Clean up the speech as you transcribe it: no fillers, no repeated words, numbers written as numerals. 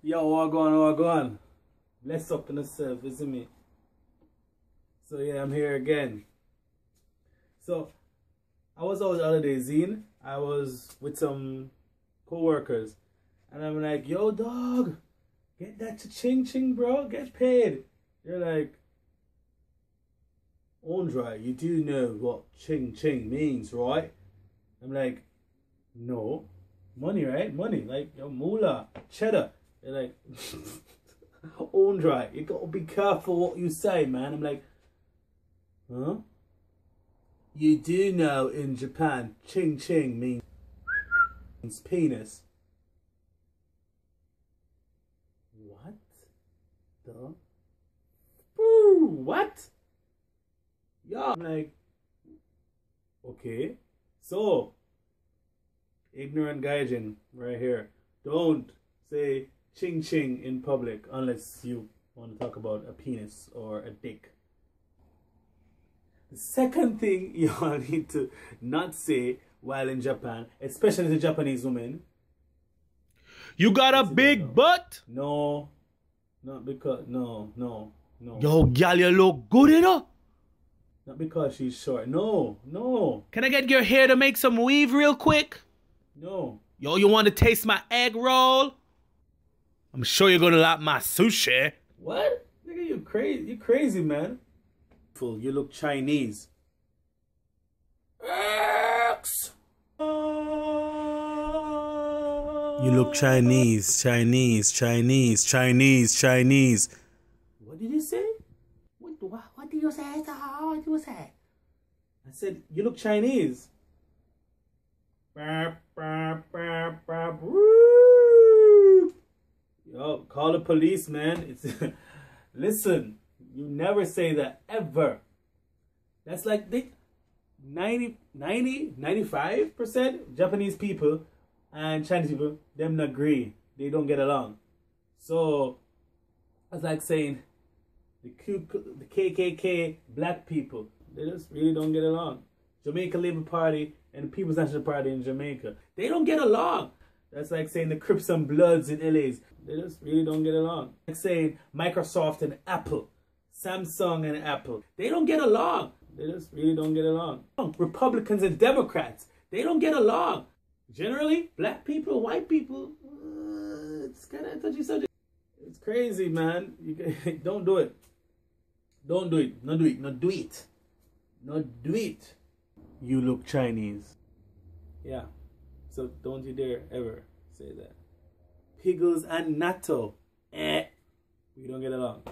Yo, what going? Bless up in yourself, isn't me? So yeah, I'm here again. So I was out the other day, Zine. I was with some co-workers, and I'm like, yo dog, get that ching ching, bro, get paid. They're like, Andre, you do know what ching ching means, right? I'm like, no. Money, right? Money, like your moolah, cheddar. They're like, Andre, you gotta be careful what you say, man. I'm like, huh? You do know in Japan, ching ching means penis. What the? Ooh, what? Yeah, I'm like, okay. So, ignorant gaijin right here. Don't say ching ching in public unless you want to talk about a penis or a dick. The second thing you all need to not say while in Japan, especially the Japanese women. You got a big butt? No. Not because, no. Yo, gal, you look good, you know? Not because she's short. No. Can I get your hair to make some weave real quick? No. Yo, you want to taste my egg roll? I'm sure you're gonna like my sushi. What? Nigga, you crazy, man. You look Chinese. X. You look Chinese. What did you say? What did you say? What did you say? I said, you look Chinese. Yo, call the police, man. It's listen, you never say that ever. That's like 95% Japanese people and Chinese people, them not agree. They don't get along. So it's like saying the KKK black people, they just really don't get along. Jamaica Labour Party and the People's National Party in Jamaica, they don't get along. That's like saying the Crips and Bloods in LA's, they just really don't get along. Like saying Microsoft and Apple, Samsung and Apple, they don't get along. They just really don't get along. Republicans and Democrats, they don't get along. Generally, black people, white people, it's kind of a touchy subject. It's crazy, man. Don't do it. Don't do it. Not do it. Not do it. Not do it. You look Chinese. Yeah. So don't you dare ever say that. Piggles and natto. We don't get along.